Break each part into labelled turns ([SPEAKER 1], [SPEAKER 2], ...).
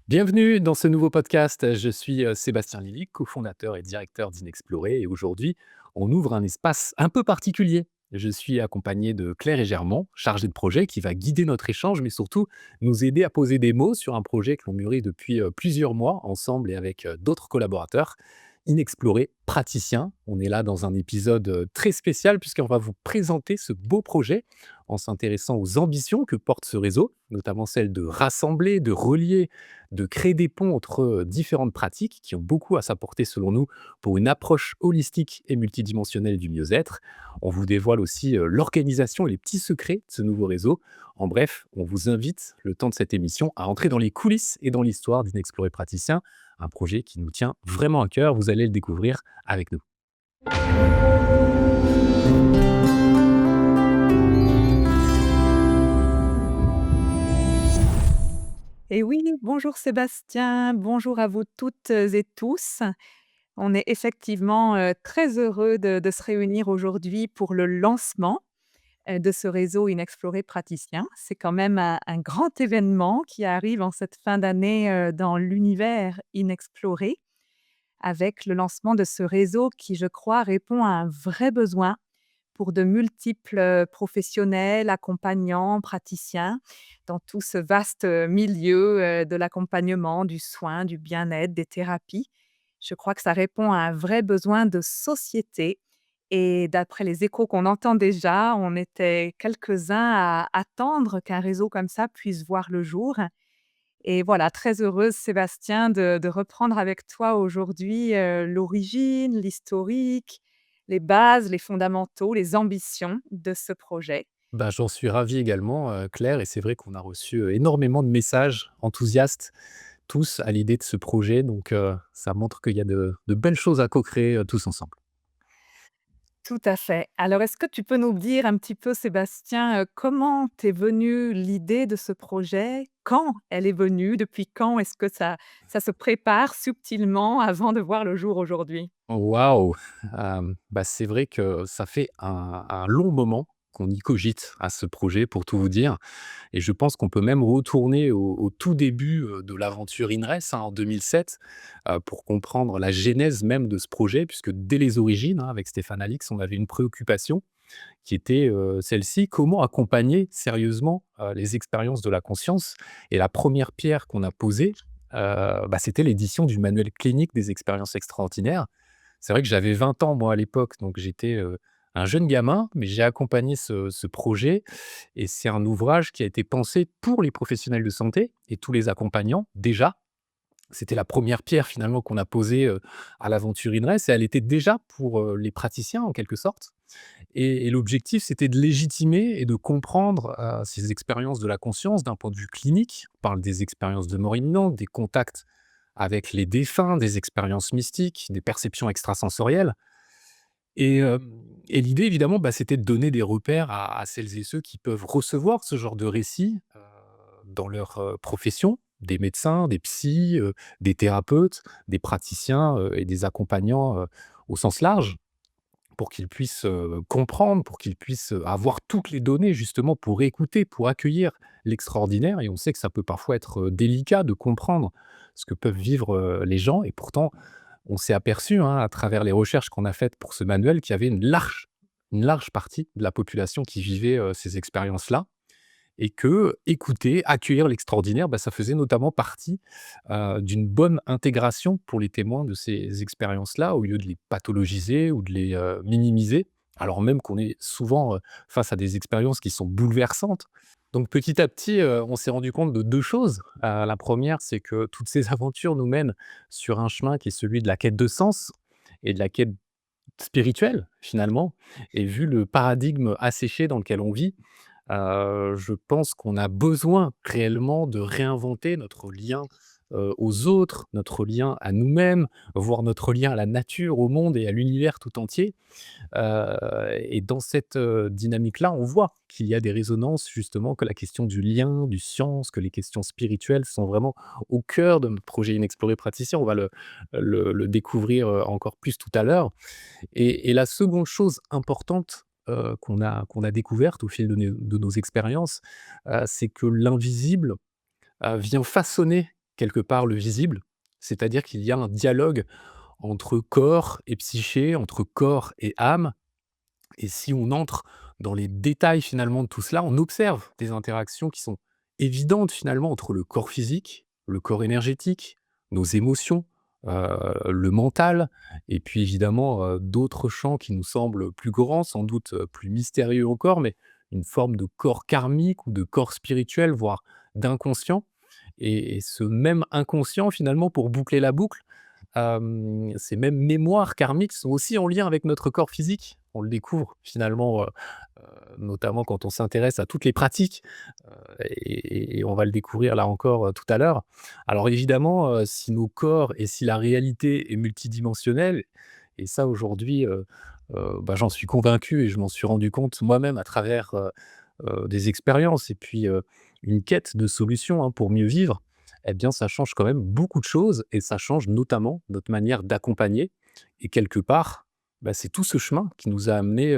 [SPEAKER 1] Bienvenue dans ce nouveau podcast. Je suis Sébastien Lilic, cofondateur et directeur d'Inexploré. Et aujourd'hui, on ouvre un espace un peu particulier. Je suis accompagné de Claire et Germont, chargée de projet, qui va guider notre échange, mais surtout nous aider à poser des mots sur un projet que l'on mûrit depuis plusieurs mois, ensemble et avec d'autres collaborateurs. Inexploré praticien. On est là dans un épisode très spécial puisqu'on va vous présenter ce beau projet en s'intéressant aux ambitions que porte ce réseau, notamment celle de rassembler, de relier, de créer des ponts entre différentes pratiques qui ont beaucoup à s'apporter selon nous pour une approche holistique et multidimensionnelle du mieux-être. On vous dévoile aussi l'organisation et les petits secrets de ce nouveau réseau. En bref, on vous invite, le temps de cette émission, à entrer dans les coulisses et dans l'histoire d'Inexploré Praticien, un projet qui nous tient vraiment à cœur. Vous allez le découvrir avec nous.
[SPEAKER 2] Et oui, bonjour Sébastien, bonjour à vous toutes et tous. On est effectivement, très heureux de se réunir aujourd'hui pour le lancement, de ce réseau Inexploré Praticien. C'est quand même un grand événement qui arrive en cette fin d'année, dans l'univers inexploré, avec le lancement de ce réseau qui, je crois, répond à un vrai besoin pour de multiples, professionnels, accompagnants, praticiens, dans tout ce vaste, milieu, de l'accompagnement, du soin, du bien-être, des thérapies. Je crois que ça répond à un vrai besoin de société et d'après les échos qu'on entend déjà, on était quelques-uns à attendre qu'un réseau comme ça puisse voir le jour. Et voilà, très heureuse Sébastien de reprendre avec toi aujourd'hui, l'origine, l'historique, les bases, les fondamentaux, les ambitions de ce projet.
[SPEAKER 1] Ben, j'en suis ravi également, Claire, et c'est vrai qu'on a reçu énormément de messages enthousiastes, tous, à l'idée de ce projet. Donc, ça montre qu'il y a de belles choses à co-créer tous ensemble.
[SPEAKER 2] Tout à fait. Alors est-ce que tu peux nous dire un petit peu Sébastien, comment t'est venue l'idée de ce projet? Quand elle est venue? Depuis quand est-ce que ça se prépare subtilement avant de voir le jour aujourd'hui?
[SPEAKER 1] Waouh! Bah, c'est vrai que ça fait un long moment qu'on y cogite à ce projet, pour tout vous dire, et je pense qu'on peut même retourner au tout début, de l'aventure INRES, hein, en 2007, pour comprendre la genèse même de ce projet. Puisque dès les origines, hein, avec Stéphane Alix, on avait une préoccupation qui était, celle-ci: comment accompagner sérieusement, les expériences de la conscience? Et la première pierre qu'on a posée, bah, c'était l'édition du manuel clinique des expériences extraordinaires. C'est vrai que j'avais 20 ans moi à l'époque, donc j'étais, un jeune gamin, mais j'ai accompagné ce projet, et c'est un ouvrage qui a été pensé pour les professionnels de santé et tous les accompagnants déjà. C'était la première pierre finalement qu'on a posée, à l'aventure INRES, et elle était déjà pour, les praticiens en quelque sorte, et l'objectif c'était de légitimer et de comprendre, ces expériences de la conscience d'un point de vue clinique. On parle des expériences de mort imminente, des contacts avec les défunts, des expériences mystiques, des perceptions extrasensorielles, et l'idée évidemment, bah, c'était de donner des repères à celles et ceux qui peuvent recevoir ce genre de récit, dans leur, profession, des médecins, des psys, des thérapeutes, des praticiens, et des accompagnants, au sens large, pour qu'ils puissent, comprendre, pour qu'ils puissent, avoir toutes les données justement pour écouter, pour accueillir l'extraordinaire. Et on sait que ça peut parfois être, délicat de comprendre ce que peuvent vivre, les gens, et pourtant on s'est aperçu, hein, à travers les recherches qu'on a faites pour ce manuel, qu'il y avait une large partie de la population qui vivait, ces expériences-là, et que écouter, accueillir l'extraordinaire, bah, ça faisait notamment partie, d'une bonne intégration pour les témoins de ces expériences-là, au lieu de les pathologiser ou de les, minimiser, alors même qu'on est souvent, face à des expériences qui sont bouleversantes. Donc petit à petit, on s'est rendu compte de 2 choses. La première, c'est que toutes ces aventures nous mènent sur un chemin qui est celui de la quête de sens et de la quête spirituelle, finalement, et vu le paradigme asséché dans lequel on vit, je pense qu'on a besoin réellement de réinventer notre lien, aux autres, notre lien à nous-mêmes, voire notre lien à la nature, au monde et à l'univers tout entier. Et dans cette, dynamique-là, on voit qu'il y a des résonances justement, que la question du lien, du sens, que les questions spirituelles sont vraiment au cœur de notre projet Inexploré Praticien. On va le découvrir, encore plus tout à l'heure, et la seconde chose importante, qu'on a découverte au fil de nos expériences, c'est que l'invisible, vient façonner quelque part le visible. C'est-à-dire qu'il y a un dialogue entre corps et psyché, entre corps et âme. Et si on entre dans les détails finalement de tout cela, on observe des interactions qui sont évidentes finalement entre le corps physique, le corps énergétique, nos émotions, le mental et puis évidemment, d'autres champs qui nous semblent plus grands, sans doute, plus mystérieux encore, mais une forme de corps karmique ou de corps spirituel, voire d'inconscient et ce même inconscient finalement pour boucler la boucle, ces mêmes mémoires karmiques sont aussi en lien avec notre corps physique. On le découvre finalement, notamment quand on s'intéresse à toutes les pratiques, et on va le découvrir là encore, tout à l'heure. Alors évidemment, si nos corps et si la réalité est multidimensionnelle et ça aujourd'hui, bah, j'en suis convaincu et je m'en suis rendu compte moi-même à travers, des expériences et puis, une quête de solutions, hein, pour mieux vivre, eh bien, ça change quand même beaucoup de choses et ça change notamment notre manière d'accompagner et quelque part, bah, c'est tout ce chemin qui nous a amenés,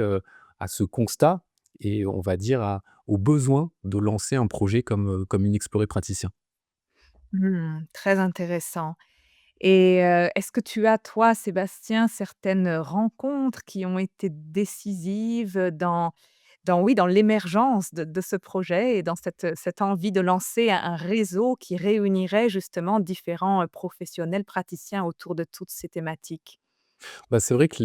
[SPEAKER 1] à ce constat et on va dire au besoin de lancer un projet comme Inexploré Praticien.
[SPEAKER 2] Mmh, très intéressant. Et est-ce que tu as, toi, Sébastien, certaines rencontres qui ont été décisives dans oui, dans l'émergence de ce projet et dans cette envie de lancer un réseau qui réunirait justement différents, professionnels praticiens autour de toutes ces thématiques?
[SPEAKER 1] Bah, c'est vrai que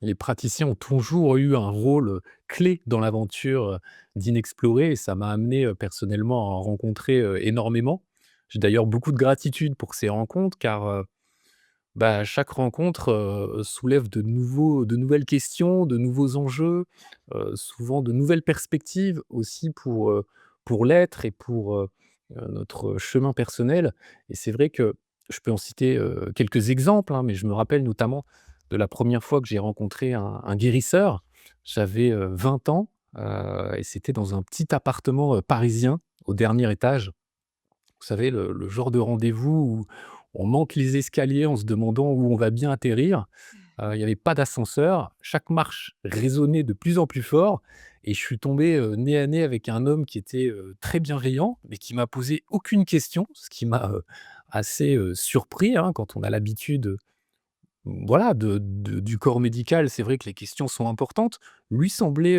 [SPEAKER 1] les praticiens ont toujours eu un rôle, clé dans l'aventure, d'Inexploré et ça m'a amené, personnellement à en rencontrer, énormément. J'ai d'ailleurs beaucoup de gratitude pour ces rencontres car, bah, chaque rencontre, soulève de nouvelles questions, de nouveaux enjeux, souvent de nouvelles perspectives aussi pour l'être et pour, notre chemin personnel et c'est vrai que je peux en citer, quelques exemples, hein, mais je me rappelle notamment de la première fois que j'ai rencontré un guérisseur. J'avais, 20 ans, et c'était dans un petit appartement, parisien au dernier étage. Vous savez, le genre de rendez-vous où on monte les escaliers en se demandant où on va bien atterrir. Il n'y avait pas d'ascenseur, chaque marche résonnait de plus en plus fort et je suis tombé, nez à nez avec un homme qui était, très bienveillant, mais qui m'a posé aucune question, ce qui m'a, assez, surpris, hein, quand on a l'habitude, voilà, du corps médical, c'est vrai que les questions sont importantes. Lui semblait,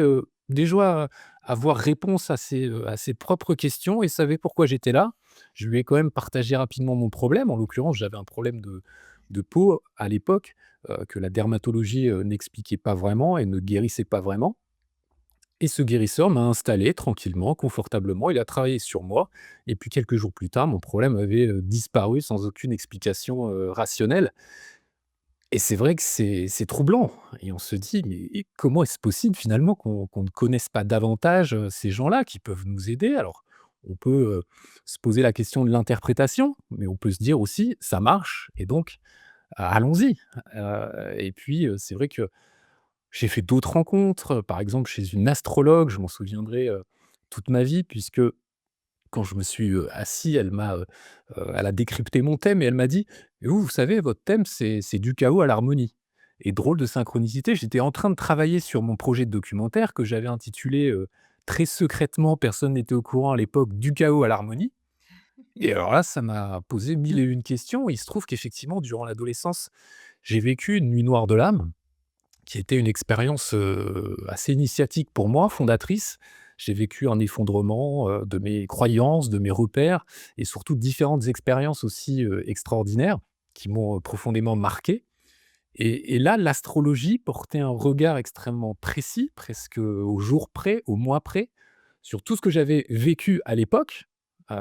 [SPEAKER 1] déjà avoir réponse à ses propres questions et savait pourquoi j'étais là. Je lui ai quand même partagé rapidement mon problème. En l'occurrence, j'avais un problème de peau à l'époque, que la dermatologie, n'expliquait pas vraiment et ne guérissait pas vraiment et ce guérisseur m'a installé tranquillement, confortablement. Il a travaillé sur moi et puis quelques jours plus tard, mon problème avait, disparu sans aucune explication, rationnelle. Et c'est vrai que c'est troublant et on se dit: «Mais comment est-ce possible finalement qu'on ne connaisse pas davantage, ces gens-là qui peuvent nous aider?» Alors on peut, se poser la question de l'interprétation, mais on peut se dire aussi: «Ça marche et donc allons-y». Et puis, c'est vrai que j'ai fait d'autres rencontres, par exemple chez une astrologue, je m'en souviendrai, toute ma vie puisque quand je me suis, assis, elle a décrypté mon thème et elle m'a dit: «Et vous savez, votre thème, c'est du chaos à l'harmonie» et drôle de synchronicité, j'étais en train de travailler sur mon projet de documentaire que j'avais intitulé, très secrètement, personne n'était au courant à l'époque, «Du chaos à l'harmonie» et alors là, ça m'a posé mille et une questions. Il se trouve qu'effectivement, durant l'adolescence, j'ai vécu une nuit noire de l'âme qui était une expérience, assez initiatique pour moi, fondatrice. J'ai vécu un effondrement, de mes croyances, de mes repères et surtout différentes expériences aussi, extraordinaires qui m'ont, profondément marqué et là, l'astrologie portait un regard extrêmement précis, presque, au jour près, au mois près, sur tout ce que j'avais vécu à l'époque,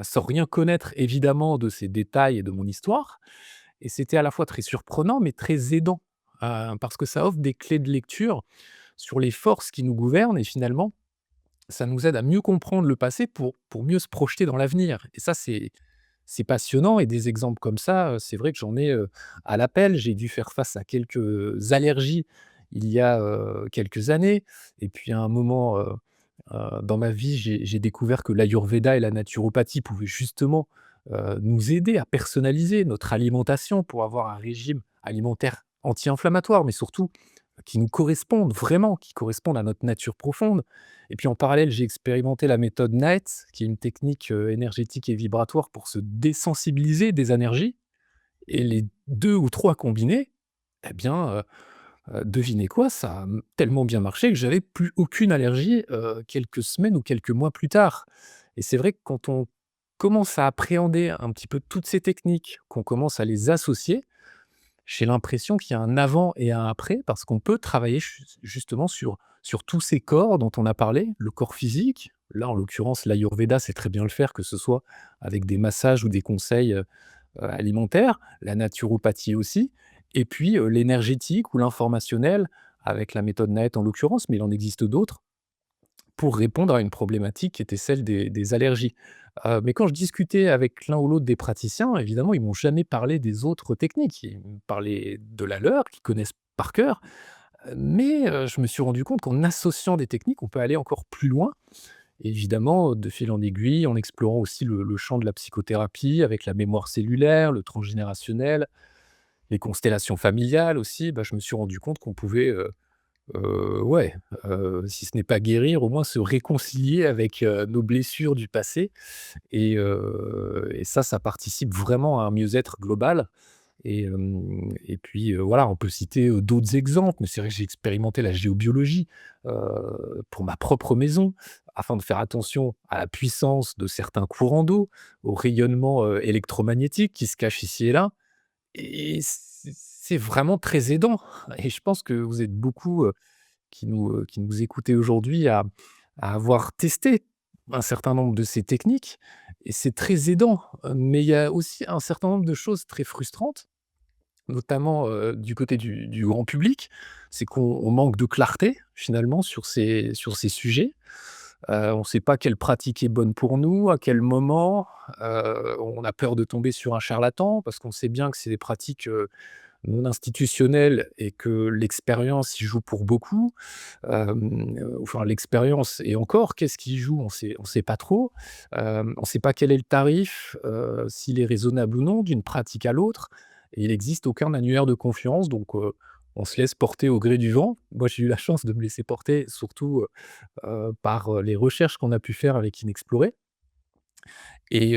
[SPEAKER 1] sans rien connaître évidemment de ces détails et de mon histoire et c'était à la fois très surprenant, mais très aidant, parce que ça offre des clés de lecture sur les forces qui nous gouvernent et finalement, ça nous aide à mieux comprendre le passé pour mieux se projeter dans l'avenir et ça, c'est passionnant et des exemples comme ça, c'est vrai que j'en ai, à l'appel. J'ai dû faire face à quelques allergies il y a, quelques années et puis à un moment, dans ma vie, j'ai découvert que l'ayurvéda et la naturopathie pouvaient justement, nous aider à personnaliser notre alimentation pour avoir un régime alimentaire anti-inflammatoire, mais surtout qui nous correspondent vraiment, qui correspondent à notre nature profonde. Et puis en parallèle, j'ai expérimenté la méthode NIGHT, qui est une technique, énergétique et vibratoire pour se désensibiliser des énergies, et les 2 ou 3 combinés, eh bien, devinez quoi? Ça a tellement bien marché que j'avais plus aucune allergie, quelques semaines ou quelques mois plus tard. Et c'est vrai que quand on commence à appréhender un petit peu toutes ces techniques, qu'on commence à les associer, j'ai l'impression qu'il y a un avant et un après, parce qu'on peut travailler justement sur tous ces corps dont on a parlé, le corps physique. Là, en l'occurrence, l'Ayurveda sait très bien le faire, que ce soit avec des massages ou des conseils, alimentaire, la naturopathie aussi, et puis, l'énergétique ou l'informationnel avec la méthode NAET en l'occurrence, mais il en existe d'autres, pour répondre à une problématique qui était celle des allergies. Mais quand je discutais avec l'un ou l'autre des praticiens, évidemment, ils m'ont jamais parlé des autres techniques. Ils me parlaient de la leur, qu'ils connaissent par cœur, mais je me suis rendu compte qu'en associant des techniques, on peut aller encore plus loin. Et évidemment, de fil en aiguille, en explorant aussi le champ de la psychothérapie avec la mémoire cellulaire, le transgénérationnel, les constellations familiales aussi, bah, je me suis rendu compte qu'on pouvait, ouais, si ce n'est pas guérir, au moins se réconcilier avec, nos blessures du passé, et ça participe vraiment à un mieux-être global. Et puis, voilà, on peut citer, d'autres exemples, mais c'est vrai que j'ai expérimenté la géobiologie, pour ma propre maison, afin de faire attention à la puissance de certains courants d'eau, au rayonnement, électromagnétique qui se cache ici et là, et c'est vraiment très aidant, et je pense que vous êtes beaucoup, qui nous écoutez aujourd'hui à avoir testé un certain nombre de ces techniques, et c'est très aidant, mais il y a aussi un certain nombre de choses très frustrantes, notamment, du côté du grand public, c'est qu'on manque de clarté finalement sur ces sujets. On ne sait pas quelle pratique est bonne pour nous, à quel moment. On a peur de tomber sur un charlatan parce qu'on sait bien que c'est des pratiques, non institutionnelles, et que l'expérience y joue pour beaucoup. Enfin l'expérience, et encore, qu'est-ce qui joue? On sait pas trop. On ne sait pas quel est le tarif, s'il est raisonnable ou non d'une pratique à l'autre, et il n'existe aucun annuaire de confiance, donc on se laisse porter au gré du vent. Moi, j'ai eu la chance de me laisser porter surtout, par, les recherches qu'on a pu faire avec Inexploré, et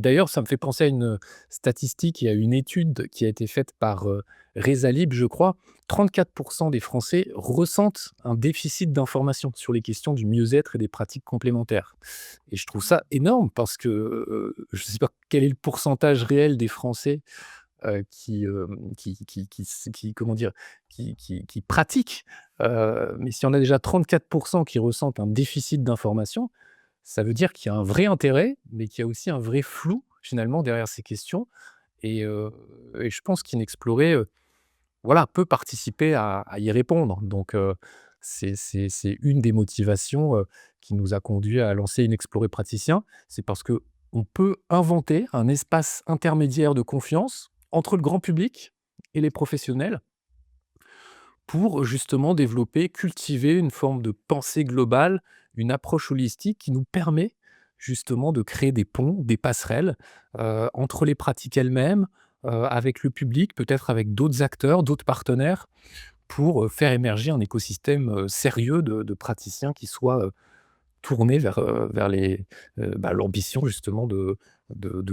[SPEAKER 1] d'ailleurs, ça me fait penser à une statistique et à une étude qui a été faite par, Rezalib, je crois. 34 des Français ressentent un déficit d'information sur les questions du mieux-être et des pratiques complémentaires, et je trouve ça énorme parce que, je ne sais pas quel est le pourcentage réel des Français, qui comment dire? Qui pratiquent, mais si on a déjà 34 qui ressentent un déficit d'information, ça veut dire qu'il y a un vrai intérêt, mais qu'il y a aussi un vrai flou, finalement, derrière ces questions, et je pense qu'Inexploré, voilà, peut participer à y répondre. Donc c'est une des motivations, qui nous a conduit à lancer Inexploré Praticien. C'est parce que on peut inventer un espace intermédiaire de confiance entre le grand public et les professionnels, pour justement développer, cultiver une forme de pensée globale, une approche holistique qui nous permet justement de créer des ponts, des passerelles, entre les pratiques elles-mêmes, avec le public, peut-être avec d'autres acteurs, d'autres partenaires, pour, faire émerger un écosystème, sérieux de praticiens qui soient, tournés vers bah, l'ambition justement de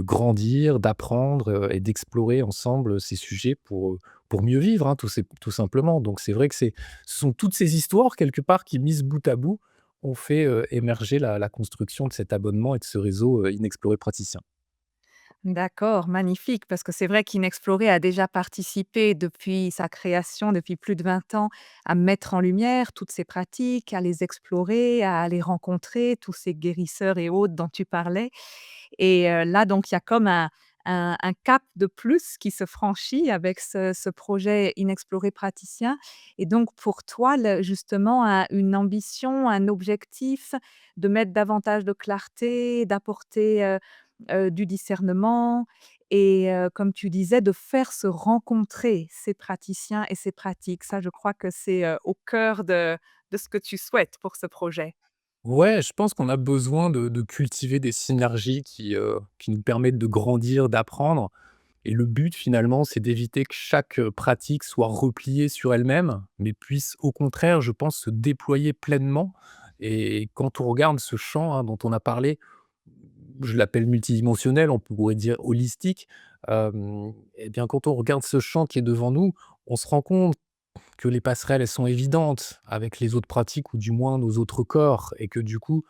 [SPEAKER 1] grandir, d'apprendre, et d'explorer ensemble ces sujets pour mieux vivre, hein, tout simplement. Donc c'est vrai que ce sont toutes ces histoires quelque part qui, mises bout à bout, ont fait, émerger la construction de cet abonnement et de ce réseau, Inexploré Praticien.
[SPEAKER 2] D'accord, magnifique, parce que c'est vrai qu'Inexploré a déjà participé depuis sa création, depuis plus de 20 ans, à mettre en lumière toutes ces pratiques, à les explorer, à les rencontrer, tous ces guérisseurs et autres dont tu parlais. Et là, donc, il y a comme un cap de plus qui se franchit avec ce projet Inexploré Praticien. Et donc pour toi, le justement, une ambition, un objectif de mettre davantage de clarté, d'apporter, du discernement et comme tu disais, de faire se rencontrer ces praticiens et ces pratiques. Ça, je crois que c'est, au cœur de ce que tu souhaites pour ce projet.
[SPEAKER 1] Ouais, je pense qu'on a besoin de cultiver des synergies qui nous permettent de grandir, d'apprendre. et le but finalement, c'est d'éviter que chaque, pratique soit repliée sur elle-même, mais puisse au contraire, je pense, se déployer pleinement. Et quand on regarde ce champ, hein, dont on a parlé, je l'appelle multidimensionnel, on pourrait dire holistique, et bien quand on regarde ce champ qui est devant nous, on se rend compte que les passerelles, elles sont évidentes avec les autres pratiques ou du moins nos autres corps et que du coup,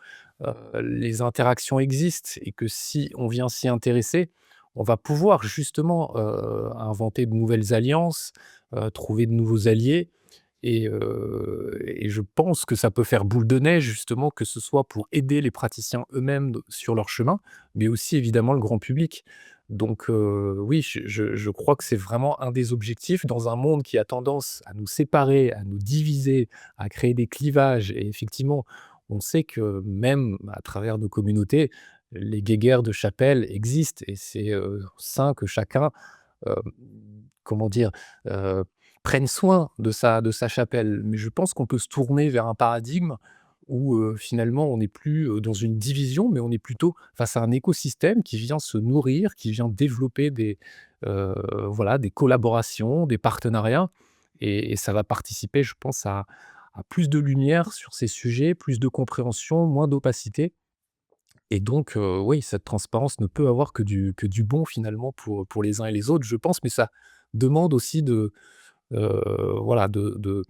[SPEAKER 1] les interactions existent et que si on vient s'y intéresser, on va pouvoir justement, inventer de nouvelles alliances, trouver de nouveaux alliés et je pense que ça peut faire boule de neige justement, que ce soit pour aider les praticiens eux-mêmes sur leur chemin, mais aussi évidemment le grand public. Donc oui, je crois que c'est vraiment un des objectifs dans un monde qui a tendance à nous séparer, à nous diviser, à créer des clivages et effectivement, on sait que même à travers nos communautés, les guéguerres de chapelle existent et c'est, sain que chacun, hem, comment dire? Heu, prenne soin de sa chapelle. Mais je pense qu'on peut se tourner vers un paradigme où, finalement, on n'est plus, dans une division, mais on est plutôt face à un écosystème qui vient se nourrir, qui vient développer heu, voilà, des collaborations, des partenariats et ça va participer, je pense, à plus de lumière sur ces sujets, plus de compréhension, moins d'opacité et donc oui, cette transparence ne peut avoir que du bon finalement pour les uns et les autres, je pense, mais ça demande aussi voilà, de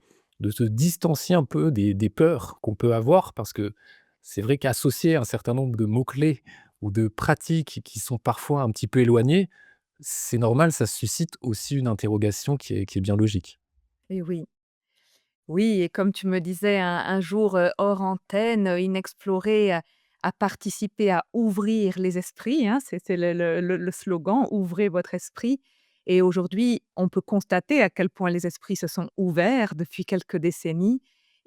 [SPEAKER 1] se distancier un peu des peurs qu'on peut avoir parce que c'est vrai qu'associer un certain nombre de mots-clés ou de pratiques qui sont parfois un petit peu éloignées, c'est normal, ça suscite aussi une interrogation qui est bien logique.
[SPEAKER 2] Et oui. Oui et comme tu me disais un jour, hors antenne, Inexploré a participé à ouvrir les esprits, hein, c'est le slogan: «Ouvrez votre esprit» et aujourd'hui, on peut constater à quel point les esprits se sont ouverts depuis quelques décennies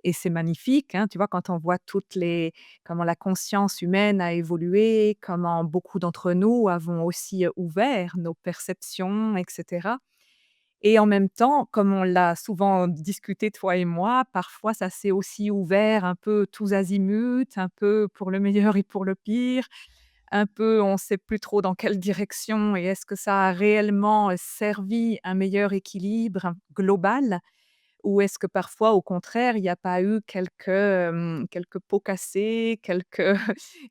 [SPEAKER 2] et c'est magnifique, hein. Tu vois, quand on voit toutes les comment la conscience humaine a évolué, comment beaucoup d'entre nous avons aussi, ouvert nos perceptions et cetera. Et en même temps, comme on l'a souvent discuté toi et moi, parfois ça s'est aussi ouvert un peu tous azimuts, un peu pour le meilleur et pour le pire, un peu on ne sait plus trop dans quelle direction et est-ce que ça a réellement, servi un meilleur équilibre global? Ou est-ce que parfois au contraire il n'y a pas eu quelques pots cassés, quelques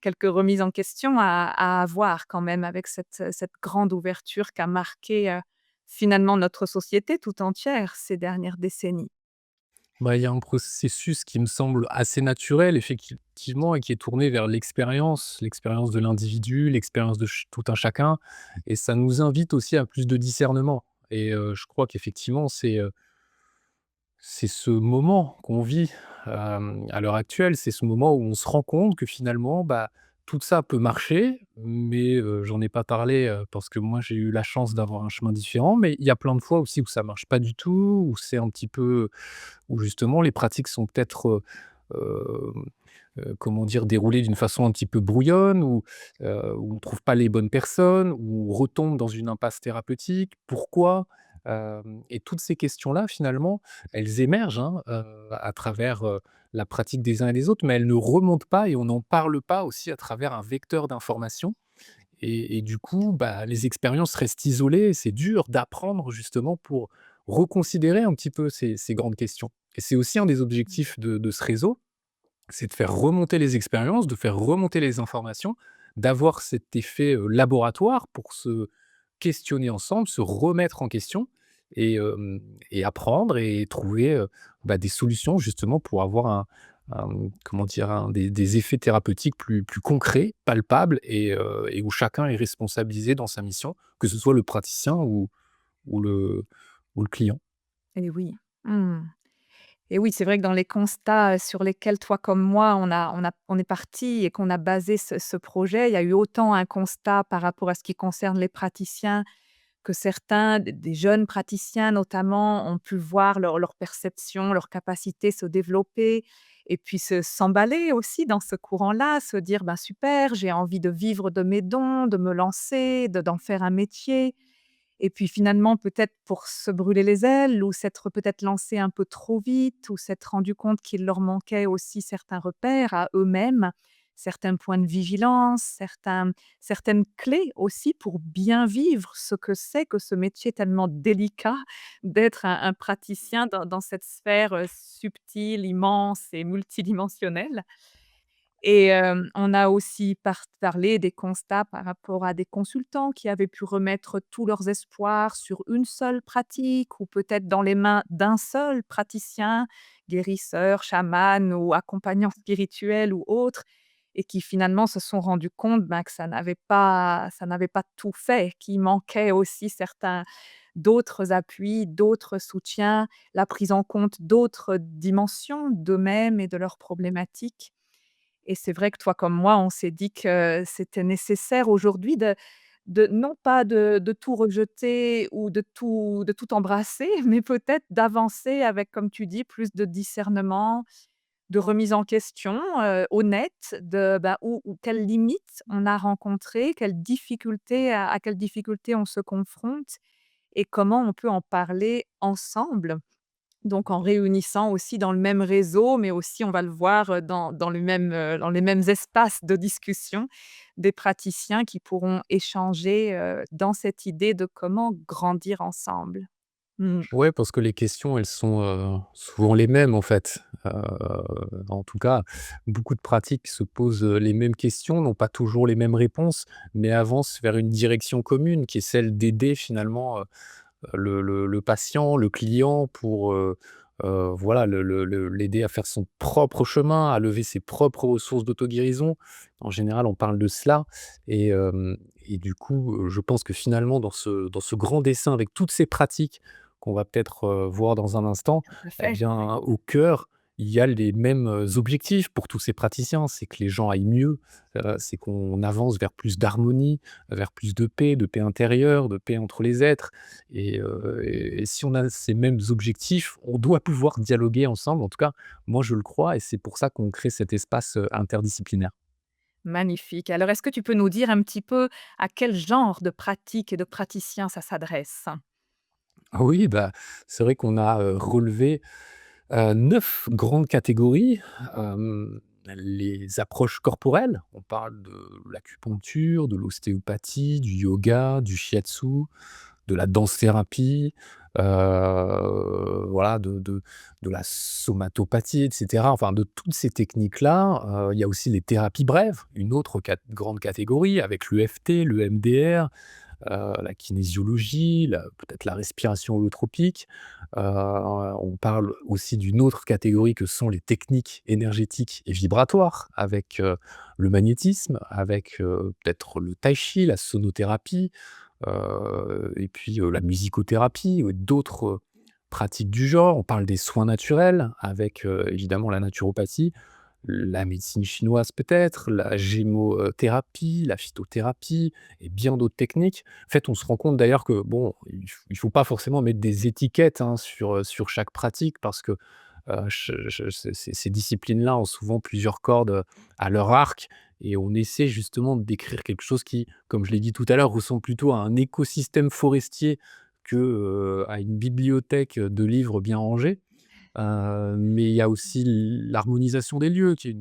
[SPEAKER 2] quelques remises en question à avoir quand même avec cette grande ouverture qui a marqué, finalement notre société tout entière ces dernières décennies.
[SPEAKER 1] Bah, il y a un processus qui me semble assez naturel effectivement et qui est tourné vers l'expérience de l'individu, l'expérience de tout un chacun et ça nous invite aussi à plus de discernement et je crois qu'effectivement c'est ce moment qu'on vit, à l'heure actuelle, c'est ce moment où on se rend compte que finalement, bah, tout ça peut marcher, mais j'en ai pas parlé, parce que moi j'ai eu la chance d'avoir un chemin différent, mais il y a plein de fois aussi où ça marche pas du tout, où c'est un petit peu où justement les pratiques sont peut-être, comment dire? Déroulées d'une façon un petit peu brouillonne, où on trouve pas les bonnes personnes, où on retombe dans une impasse thérapeutique. Pourquoi? Et toutes ces questions-là, finalement, elles émergent, hein, à travers, la pratique des uns et des autres, mais elles ne remontent pas et on n'en parle pas aussi à travers un vecteur d'information et du coup, bah, les expériences restent isolées et c'est dur d'apprendre justement pour reconsidérer un petit peu ces grandes questions et c'est aussi un des objectifs de ce réseau, c'est de faire remonter les expériences, de faire remonter les informations, d'avoir cet effet, laboratoire pour se questionner ensemble, se remettre en question et et apprendre et trouver, bah, des solutions justement pour avoir comment dire? Des effets thérapeutiques plus concrets, palpables et où chacun est responsabilisé dans sa mission, que ce soit le praticien ou le ou le client.
[SPEAKER 2] Et oui. Mmh. Et oui, c'est vrai que dans les constats, sur lesquels toi comme moi on est parti et qu'on a basé ce projet, il y a eu autant un constat par rapport à ce qui concerne les praticiens que certains des jeunes praticiens notamment ont pu voir leur perception, leur capacité se développer et puis s'emballer aussi dans ce courant-là, se dire: «Ben, super, j'ai envie de vivre de mes dons, de me lancer, d'en faire un métier». Et puis finalement, peut-être pour se brûler les ailes ou s'être peut-être lancé un peu trop vite ou s'être rendu compte qu'il leur manquait aussi certains repères à eux-mêmes, certains points de vigilance, certaines clés aussi pour bien vivre ce que c'est que ce métier tellement délicat d'être un praticien dans cette sphère, subtile, immense et multidimensionnelle. Et on a aussi parlé des constats par rapport à des consultants qui avaient pu remettre tous leurs espoirs sur une seule pratique ou peut-être dans les mains d'un seul praticien, guérisseur, chaman ou accompagnant spirituel ou autre, et qui finalement se sont rendus compte, ben, que ça n'avait pas tout fait, qu'il manquait aussi certains d'autres appuis, d'autres soutiens, la prise en compte d'autres dimensions d'eux-mêmes et de leurs problématiques. Et c'est vrai que toi comme moi, on s'est dit que c'était nécessaire aujourd'hui de non pas de tout rejeter ou de tout embrasser, mais peut-être d'avancer avec, comme tu dis, plus de discernement, de remise en question, honnête de, bah, où quelles limites on a rencontrées, quelles difficultés à quelles difficultés on se confronte et comment on peut en parler ensemble. Donc en réunissant aussi dans le même réseau, mais aussi on va le voir, dans les mêmes espaces de discussion, des praticiens qui pourront échanger, dans cette idée de comment grandir ensemble. Mmh.
[SPEAKER 1] Ouais, parce que les questions, elles sont, souvent les mêmes, en fait. En tout cas, beaucoup de pratiques se posent, les mêmes questions, n'ont pas toujours les mêmes réponses, mais avancent vers une direction commune qui est celle d'aider finalement, le patient, le client pour, voilà, l'aider à faire son propre chemin, à lever ses propres ressources d'auto-guérison. En général, on parle de cela et du coup, je pense que finalement dans ce grand dessin avec toutes ces pratiques qu'on va peut-être, voir dans un instant,
[SPEAKER 2] Tout à
[SPEAKER 1] eh
[SPEAKER 2] fait,
[SPEAKER 1] bien, au cœur, il y a les mêmes, objectifs pour tous ces praticiens. C'est que les gens aillent mieux, c'est qu'on avance vers plus d'harmonie, vers plus de paix intérieure, de paix entre les êtres. Et si on a ces mêmes objectifs, on doit pouvoir dialoguer ensemble. En tout cas, moi, je le crois et c'est pour ça qu'on crée cet espace, interdisciplinaire.
[SPEAKER 2] magnifique. Alors est-ce que tu peux nous dire un petit peu à quel genre de pratique et de praticien ça s'adresse?
[SPEAKER 1] Ah oui, bah, c'est vrai qu'on a, relevé, 9 grandes catégories. Les approches corporelles, on parle de l'acupuncture, de l'ostéopathie, du yoga, du shiatsu, de la danse-thérapie, voilà, de la somatopathie et cetera. Enfin, de toutes ces techniques-là, il y a aussi les thérapies brèves, une autre grande catégorie avec l'EFT, l'EMDR, la kinésiologie, peut-être la respiration holotropique. On parle aussi d'une autre catégorie que sont les techniques énergétiques et vibratoires avec, le magnétisme, avec, peut-être le tai chi, la sonothérapie, et puis, la musicothérapie ou d'autres, pratiques du genre. On parle des soins naturels avec, évidemment la naturopathie, la médecine chinoise peut-être, la gémothérapie, la phytothérapie et bien d'autres techniques. En fait, on se rend compte d'ailleurs que bon, il faut pas forcément mettre des étiquettes, hein, sur chaque pratique parce que, ces disciplines-là ont souvent plusieurs cordes, à leur arc et on essaie justement de décrire quelque chose qui, comme je l'ai dit tout à l'heure, ressemble plutôt à un écosystème forestier que, à une bibliothèque, de livres bien rangés. Mais il y a aussi l'harmonisation des lieux qui est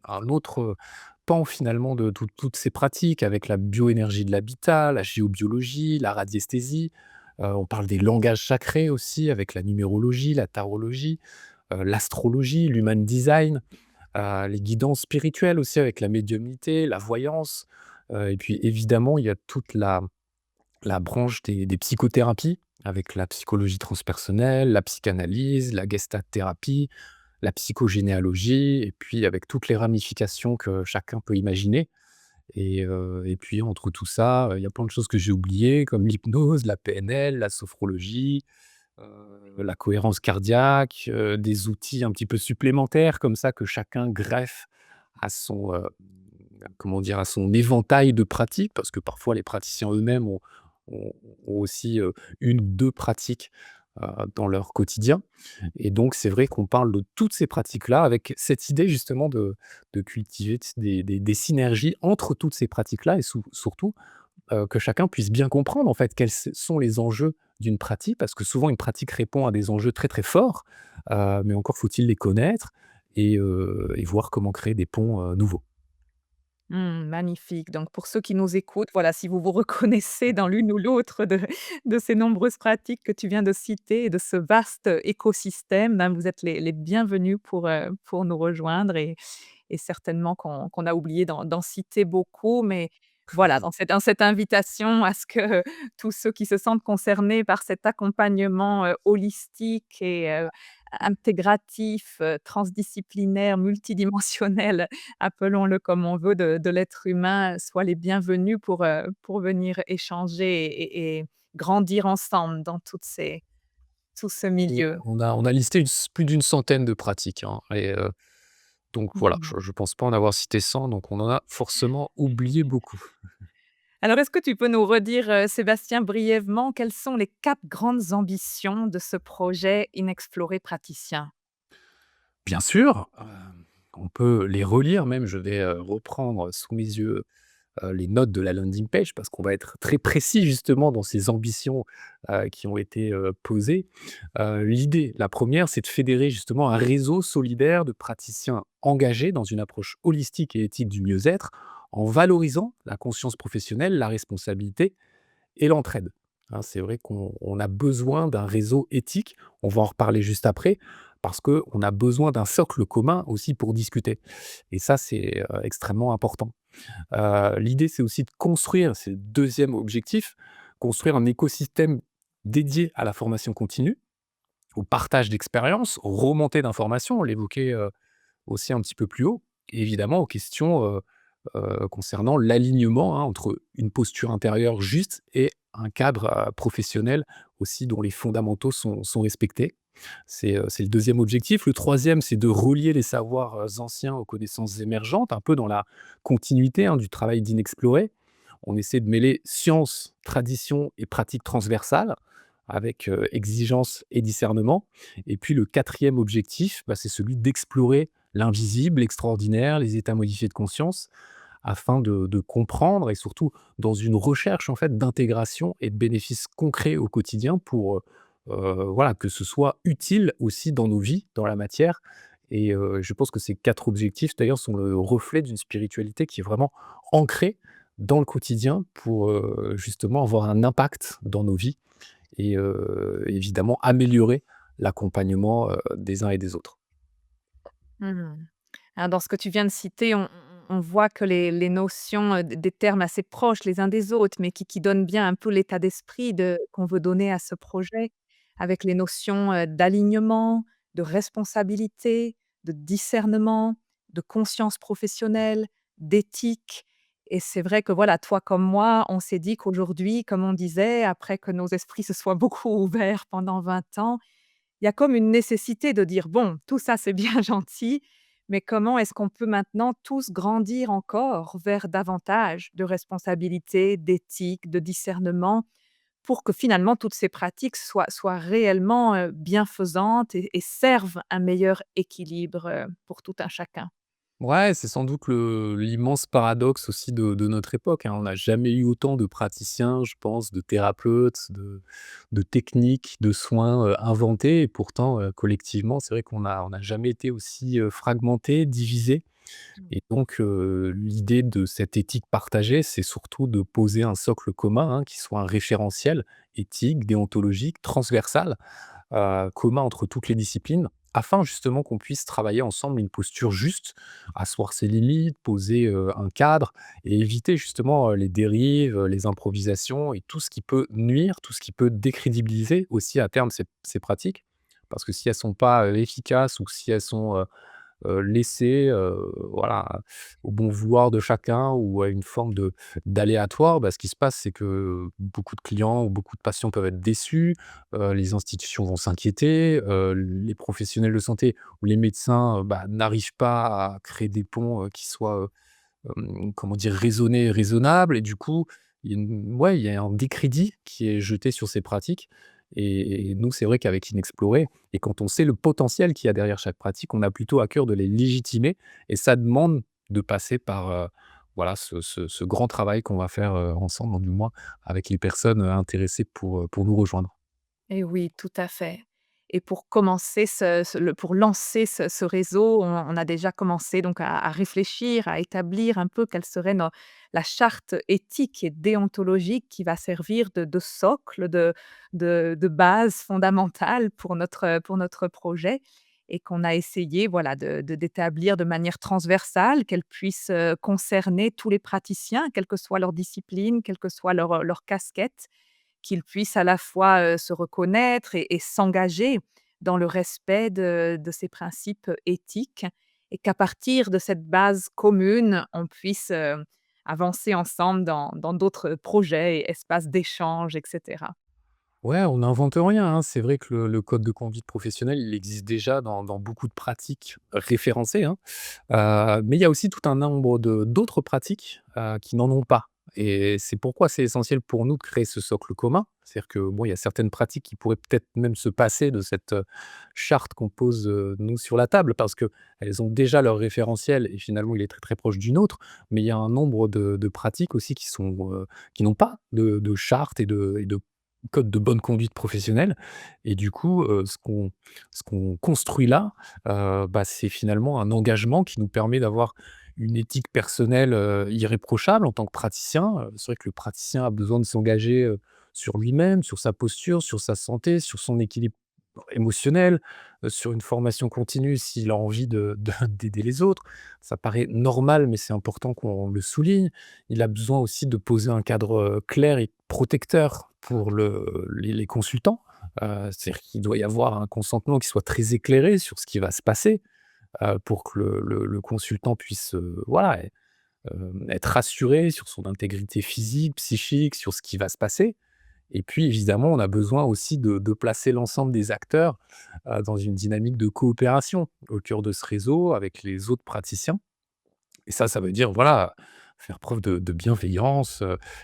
[SPEAKER 1] un autre, pan finalement de toutes ces pratiques avec la bioénergie de l'habitat, la géobiologie, la radiesthésie. On parle des langages sacrés aussi avec la numérologie, la tarologie, l'astrologie, l'human design, les guidances spirituelles aussi avec la médiumnité, la voyance, et puis évidemment il y a toute la branche des psychothérapies avec la psychologie transpersonnelle, la psychanalyse, la gestalt thérapie, la psychogénéalogie et puis avec toutes les ramifications que chacun peut imaginer et puis entre tout ça, il y a plein de choses que j'ai oubliées comme l'hypnose, la PNL, la sophrologie, la cohérence cardiaque, des outils un petit peu supplémentaires comme ça que chacun greffe à son, comment dire? À son éventail de pratiques, parce que parfois les praticiens eux-mêmes ont ont aussi, 1 ou 2 pratiques, dans leur quotidien et donc c'est vrai qu'on parle de toutes ces pratiques-là avec cette idée justement de cultiver des synergies entre toutes ces pratiques-là et surtout, que chacun puisse bien comprendre en fait quels sont les enjeux d'une pratique. Parce que souvent une pratique répond à des enjeux très, très forts, mais encore faut-il les connaître et voir comment créer des ponts, nouveaux.
[SPEAKER 2] Magnifique. Donc pour ceux qui nous écoutent, voilà, si vous vous reconnaissez dans l'une ou l'autre de ces nombreuses pratiques que tu viens de citer et de ce vaste écosystème, ben, vous êtes les bienvenus pour nous rejoindre et certainement qu'on a oublié d'en citer beaucoup, mais voilà, dans cette invitation à ce que tous ceux qui se sentent concernés par cet accompagnement, holistique et intégratif, transdisciplinaire, multidimensionnel, appelons-le comme on veut, de l'être humain, soient les bienvenus pour venir échanger et grandir ensemble dans tout ce
[SPEAKER 1] Oui,
[SPEAKER 2] milieu.
[SPEAKER 1] on a listé plus d'une centaine de pratiques, hein, et donc voilà,
[SPEAKER 2] Mmh.
[SPEAKER 1] je pense pas en avoir cité 100, donc on en a forcément oublié beaucoup.
[SPEAKER 2] Alors, est-ce que tu peux nous redire, Sébastien, brièvement, quelles sont les 4 grandes ambitions de ce projet Inexploré praticien?
[SPEAKER 1] Bien sûr, on peut les relire même, je vais, reprendre sous mes yeux, les notes de la landing page parce qu'on va être très précis justement dans ces ambitions, qui ont été, posées. L'idée, la première, c'est de fédérer justement un réseau solidaire de praticiens engagés dans une approche holistique et éthique du mieux-être, en valorisant la conscience professionnelle, la responsabilité et l'entraide. Hein, c'est vrai qu'on a besoin d'un réseau éthique, on va en reparler juste après, parce qu'on a besoin d'un socle commun aussi pour discuter et ça, c'est, extrêmement important. L'idée, c'est aussi de construire, c'est le 2e objectif, construire un écosystème dédié à la formation continue, au partage d'expériences, aux remontées d'informations, on l'évoquait, aussi un petit peu plus haut, et évidemment aux questions, concernant l'alignement, hein, entre une posture intérieure juste et un cadre, professionnel aussi dont les fondamentaux sont respectés. C'est le 2e objectif. Le 3e, c'est de relier les savoirs, anciens aux connaissances émergentes, un peu dans la continuité, hein, du travail d'Inexploré. On essaie de mêler science, tradition et pratique transversale avec, exigence et discernement. Et puis le 4e objectif, bah, c'est celui d'explorer l'invisible, l'extraordinaire, les états modifiés de conscience, afin de comprendre et surtout dans une recherche en fait d'intégration et de bénéfices concrets au quotidien pour, voilà, que ce soit utile aussi dans nos vies, dans la matière, et je pense que ces 4 objectifs d'ailleurs sont le reflet d'une spiritualité qui est vraiment ancrée dans le quotidien pour, justement avoir un impact dans nos vies et évidemment améliorer l'accompagnement, des uns et des autres.
[SPEAKER 2] Mmh. Alors dans ce que tu viens de citer, on voit que les notions, des termes assez proches les uns des autres, mais qui donnent bien un peu l'état d'esprit qu'on veut donner à ce projet, avec les notions, d'alignement, de responsabilité, de discernement, de conscience professionnelle, d'éthique et c'est vrai que voilà, toi comme moi, on s'est dit qu'aujourd'hui, comme on disait, après que nos esprits se soient beaucoup ouverts pendant 20 ans, il y a comme une nécessité de dire: «Bon, tout ça, c'est bien gentil, mais comment est-ce qu'on peut maintenant tous grandir encore vers davantage de responsabilité, d'éthique, de discernement?» pour que finalement toutes ces pratiques soient réellement, bienfaisantes et servent un meilleur équilibre, pour tout un chacun.
[SPEAKER 1] Ouais, c'est sans doute l'immense paradoxe aussi de notre époque, hein. On n'a jamais eu autant de praticiens, je pense, de thérapeutes, de techniques, de soins, inventés, et pourtant, collectivement, c'est vrai qu'on n'a jamais été aussi, fragmentés, divisés,
[SPEAKER 2] Mmh.
[SPEAKER 1] et donc l'idée de cette éthique partagée, c'est surtout de poser un socle commun, hein, qui soit un référentiel éthique, déontologique, transversal, commun entre toutes les disciplines, afin justement qu'on puisse travailler ensemble une posture juste, asseoir ses limites, poser, un cadre et éviter justement, les dérives, les improvisations et tout ce qui peut nuire, tout ce qui peut décrédibiliser aussi à terme ces pratiques. Parce que si elles sont pas, efficaces, ou si elles sont, laisser, voilà, au bon vouloir de chacun ou à une forme de d'aléatoire, bah, ce qui se passe, c'est que beaucoup de clients ou beaucoup de patients peuvent être déçus, les institutions vont s'inquiéter, les professionnels de santé ou les médecins, bah, n'arrivent pas à créer des ponts, qui soient, comment dire? Raisonnés et raisonnables, et du coup, il y a un décrédit qui est jeté sur ces pratiques, et nous, c'est vrai qu'avec Inexploré, et quand on sait le potentiel qu'il y a derrière chaque pratique, on a plutôt à cœur de les légitimer, et ça demande de passer par, voilà, ce grand travail qu'on va faire, ensemble, du moins avec les personnes, intéressées pour nous rejoindre.
[SPEAKER 2] Et oui, tout à fait. et pour commencer pour lancer ce réseau, on a déjà commencé donc à réfléchir, à établir un peu quelle serait no la charte éthique et déontologique qui va servir de socle, de base fondamentale pour notre projet, et qu'on a essayé, voilà, d'établir de manière transversale, qu'elle puisse, concerner tous les praticiens, quelle que soit leur discipline, quelle que soit leur casquette, qu'ils puissent à la fois, se reconnaître et s'engager dans le respect de ces principes éthiques, et qu'à partir de cette base commune, on puisse, avancer ensemble dans d'autres projets et espaces d'échange et cetera.
[SPEAKER 1] Ouais, on n'invente rien, hein. C'est vrai que le code de conduite professionnelle, il existe déjà dans beaucoup de pratiques référencées, hein. Mais il y a aussi tout un nombre d'autres pratiques, qui n'en ont pas, et c'est pourquoi c'est essentiel pour nous de créer ce socle commun. C'est-à-dire que, bon, il y a certaines pratiques qui pourraient peut-être même se passer de cette, charte qu'on pose, nous, sur la table, parce qu'elles ont déjà leur référentiel et finalement il est très, très proche du nôtre. Mais il y a un nombre de pratiques aussi qui n'ont pas de charte et de code de bonne conduite professionnelle, et du coup, ce qu'on construit là, bah, c'est finalement un engagement qui nous permet d'avoir une éthique personnelle, irréprochable en tant que praticien. C'est vrai que le praticien a besoin de s'engager, sur lui-même, sur sa posture, sur sa santé, sur son équilibre émotionnel, sur une formation continue s'il a envie d'aider les autres. Ça paraît normal, mais c'est important qu'on le souligne. Il a besoin aussi de poser un cadre, clair et protecteur pour les consultants. C'est-à-dire qu'il doit y avoir un consentement qui soit très éclairé sur ce qui va se passer, pour que le consultant puisse, voilà, être rassuré sur son intégrité physique, psychique, sur ce qui va se passer. Et puis évidemment, on a besoin aussi de placer l'ensemble des acteurs, dans une dynamique de coopération au cœur de ce réseau avec les autres praticiens. Et ça veut dire, voilà, faire preuve de bienveillance,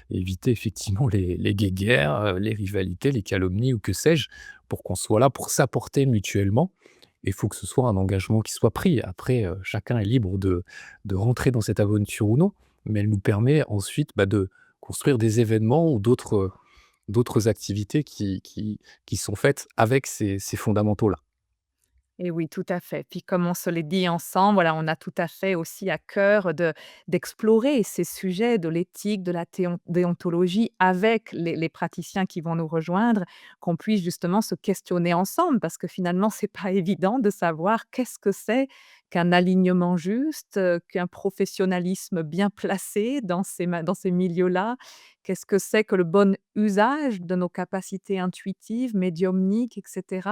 [SPEAKER 1] éviter effectivement les guéguerres, les rivalités, les calomnies ou que sais-je, pour qu'on soit là pour s'apporter mutuellement. Il faut que ce soit un engagement qui soit pris. Après, chacun est libre de rentrer dans cette aventure ou non, mais elle nous permet ensuite, bah, de construire des événements ou d'autres activités qui sont faites avec ces fondamentaux-là.
[SPEAKER 2] Et oui, tout à fait. Puis comme on se l'est dit ensemble, voilà, on a tout à fait aussi à cœur d'explorer ces sujets de l'éthique, de la déontologie avec les praticiens qui vont nous rejoindre, qu'on puisse justement se questionner ensemble, parce que finalement, c'est pas évident de savoir qu'est-ce que c'est qu'un alignement juste, qu'un professionnalisme bien placé dans ces milieux-là. Qu'est-ce que c'est que le bon usage de nos capacités intuitives, médiumniques, etc.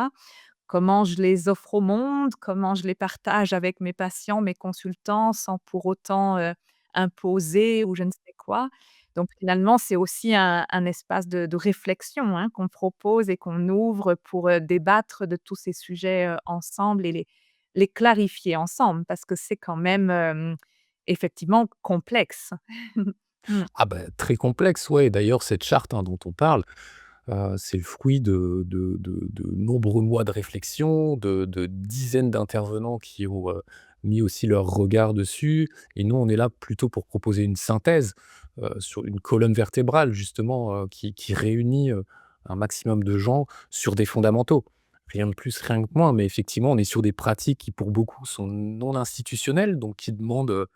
[SPEAKER 2] Comment je les offre au monde, comment je les partage avec mes patients, mes consultants, sans pour autant, imposer ou je ne sais quoi. Donc finalement, c'est aussi un espace de réflexion, hein, qu'on propose et qu'on ouvre pour, débattre de tous ces sujets, ensemble et les clarifier ensemble, parce que c'est quand même, effectivement complexe. Mmh.
[SPEAKER 1] Ah bah, très complexe, ouais. D'ailleurs, cette charte, hein, dont on parle, c'est le fruit de nombreux mois de réflexion, de dizaines d'intervenants qui ont, mis aussi leur regard dessus, et nous, on est là plutôt pour proposer une synthèse, sur une colonne vertébrale justement, qui réunit, un maximum de gens sur des fondamentaux. Rien de plus, rien de moins, mais effectivement, on est sur des pratiques qui, pour beaucoup, sont non institutionnelles, donc qui demandent,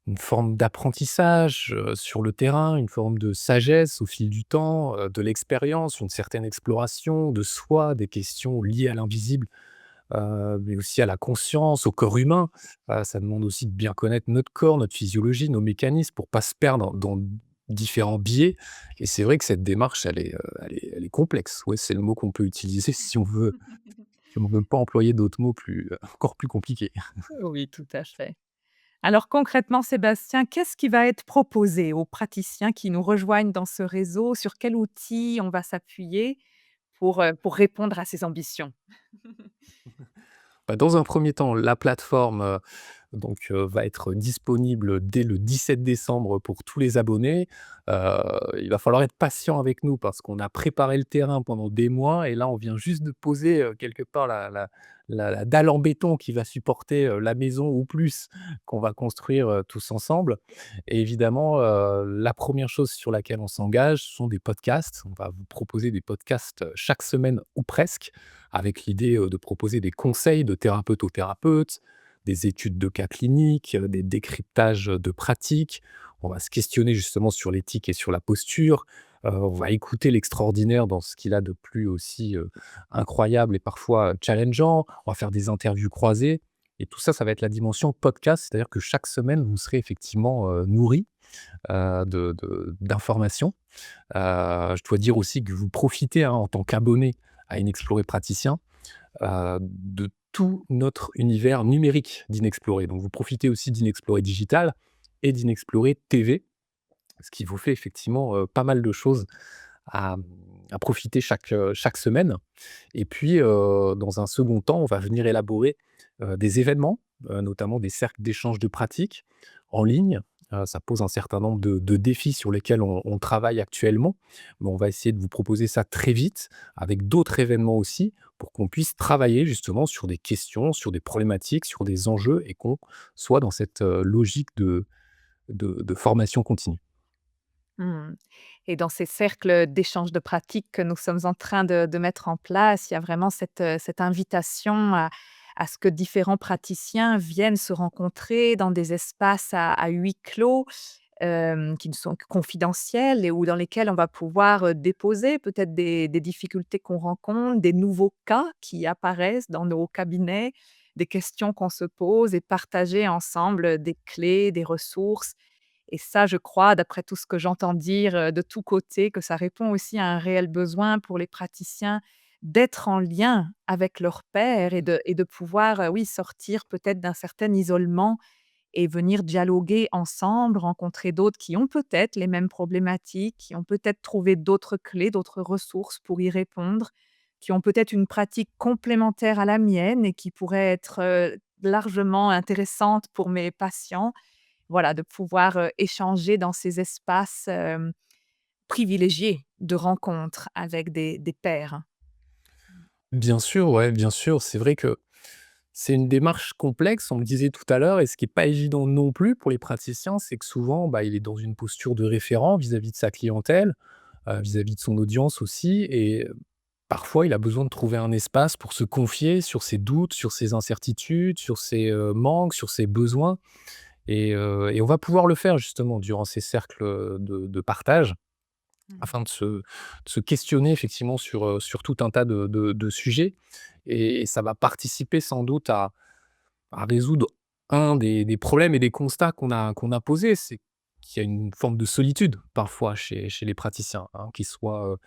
[SPEAKER 1] une forme d'apprentissage, sur le terrain, une forme de sagesse au fil du temps, de l'expérience, une certaine exploration de soi, des questions liées à l'invisible, mais aussi à la conscience, au corps humain. Ça demande aussi de bien connaître notre corps, notre physiologie, nos mécanismes pour pas se perdre dans différents biais, et c'est vrai que cette démarche, elle est complexe. Ouais, c'est le mot qu'on peut utiliser si on veut pas employer d'autres mots plus, encore plus compliqués.
[SPEAKER 2] Oui, tout à fait. Alors concrètement, Sébastien, qu'est-ce qui va être proposé aux praticiens qui nous rejoignent dans ce réseau? Sur quel outil on va s'appuyer pour répondre à ces ambitions?
[SPEAKER 1] Bah, dans un premier temps, la plateforme, va être disponible dès le 17 décembre pour tous les abonnés. Il va falloir être patient avec nous parce qu'on a préparé le terrain pendant des mois et là, on vient juste de poser, quelque part la dalle en béton qui va supporter, la maison ou plus qu'on va construire, tous ensemble et évidemment, la première chose sur laquelle on s'engage, ce sont des podcasts. On va vous proposer des podcasts, chaque semaine ou presque, avec l'idée, de proposer des conseils de thérapeute aux thérapeutes, des études de cas cliniques, des décryptages de pratiques. On va se questionner justement sur l'éthique et sur la posture. On va écouter l'extraordinaire dans ce qu'il a de plus aussi, incroyable et parfois challengeant. On va faire des interviews croisées et tout ça, ça va être la dimension podcast. C'est-à-dire que chaque semaine, vous serez effectivement, nourris, d'informations. Je dois dire aussi que vous profitez, hein, en tant qu'abonné à Inexploré Praticien, de tout notre univers numérique d'Inexploré. Donc vous profitez aussi d'Inexploré Digital et d'Inexploré TV, ce qui vous fait effectivement, pas mal de choses à, à profiter chaque semaine. Et puis, dans un second temps, on va venir élaborer, des événements, notamment des cercles d'échange de pratiques en ligne. Ça pose un certain nombre de défis sur lesquels on travaille actuellement, mais on va essayer de vous proposer ça très vite, avec d'autres événements aussi, pour qu'on puisse travailler justement sur des questions, sur des problématiques, sur des enjeux et qu'on soit dans cette, logique de formation continue.
[SPEAKER 2] Mmh. Et dans ces cercles d'échange de pratiques que nous sommes en train de mettre en place, il y a vraiment cette invitation à ce que différents praticiens viennent se rencontrer dans des espaces à huis clos, qui ne sont que confidentiels et où dans lesquels on va pouvoir, déposer peut-être des difficultés qu'on rencontre, des nouveaux cas qui apparaissent dans nos cabinets, des questions qu'on se pose et partager ensemble des clés, des ressources. Et ça, je crois, d'après tout ce que j'entends dire, de tous côtés, que ça répond aussi à un réel besoin pour les praticiens d'être en lien avec leurs pairs et de pouvoir, oui, sortir peut-être d'un certain isolement et venir dialoguer ensemble, rencontrer d'autres qui ont peut-être les mêmes problématiques, qui ont peut-être trouvé d'autres clés, d'autres ressources pour y répondre, qui ont peut-être une pratique complémentaire à la mienne et qui pourrait être, largement intéressante pour mes patients. Voilà, de pouvoir, échanger dans ces espaces, privilégiés de rencontres avec des pairs.
[SPEAKER 1] Bien sûr, ouais, bien sûr, c'est vrai que c'est une démarche complexe, on le disait tout à l'heure et ce qui est pas évident non plus pour les praticiens, c'est que souvent, bah, il est dans une posture de référent vis-à-vis de sa clientèle, vis-à-vis de son audience aussi et parfois il a besoin de trouver un espace pour se confier sur ses doutes, sur ses incertitudes, sur ses, manques, sur ses besoins et on va pouvoir le faire justement durant ces cercles, de partage
[SPEAKER 2] Mmh.
[SPEAKER 1] afin de se questionner effectivement sur tout un tas de sujets et ça va participer sans doute à résoudre un des problèmes et des constats qu'on a posés. C'est qu'il y a une forme de solitude parfois chez les praticiens, hein, qu'ils soient,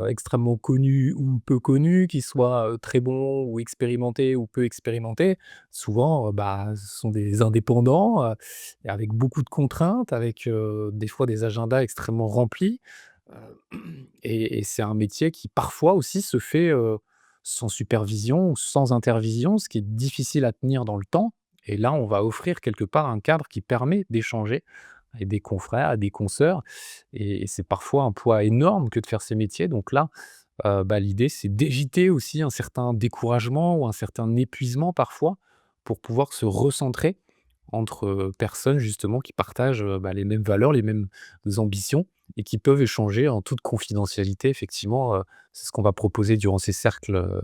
[SPEAKER 1] extrêmement connus ou peu connus, qu'ils soient, très bons ou expérimentés ou peu expérimentés. Souvent, bah, ce sont des indépendants, et avec beaucoup de contraintes, avec, des fois des agendas extrêmement remplis. Et c'est un métier qui parfois aussi se fait, sans supervision ou sans intervision, ce qui est difficile à tenir dans le temps et là, on va offrir quelque part un cadre qui permet d'échanger avec des confrères, avec des consoeurs et c'est parfois un poids énorme que de faire ces métiers donc là, bah, l'idée c'est d'éviter aussi un certain découragement ou un certain épuisement parfois pour pouvoir se recentrer entre, personnes justement qui partagent, bah, les mêmes valeurs, les mêmes ambitions et qui peuvent échanger en toute confidentialité effectivement, c'est ce qu'on va proposer durant ces cercles,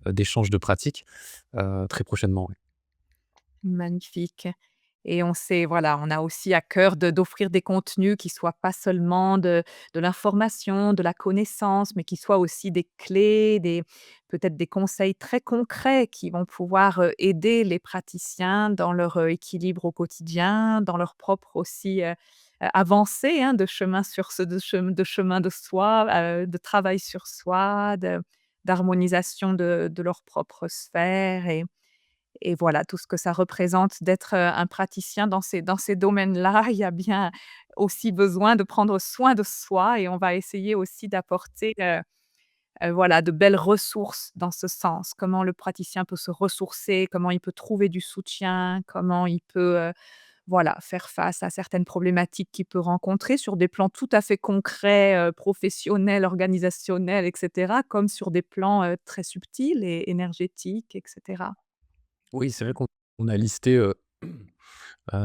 [SPEAKER 1] d'échange de pratiques, très prochainement, ouais.
[SPEAKER 2] Magnifique. Et on sait voilà, on a aussi à cœur d'offrir des contenus qui soient pas seulement de l'information, de la connaissance, mais qui soient aussi des clés, des peut-être des conseils très concrets qui vont pouvoir, aider les praticiens dans leur, équilibre au quotidien, dans leur propre aussi, avancée, hein, de chemin sur ce de chemin de soi, de travail sur soi, d'harmonisation de leur propre sphère et voilà, tout ce que ça représente d'être, un praticien dans ces domaines-là. Il y a bien aussi besoin de prendre soin de soi et on va essayer aussi d'apporter, voilà, de belles ressources dans ce sens. Comment le praticien peut se ressourcer, comment il peut trouver du soutien, comment il peut, voilà, faire face à certaines problématiques qu'il peut rencontrer sur des plans tout à fait concrets, professionnels, organisationnels et cetera, comme sur des plans, très subtils et énergétiques et cetera.
[SPEAKER 1] Oui, c'est vrai qu'on a listé,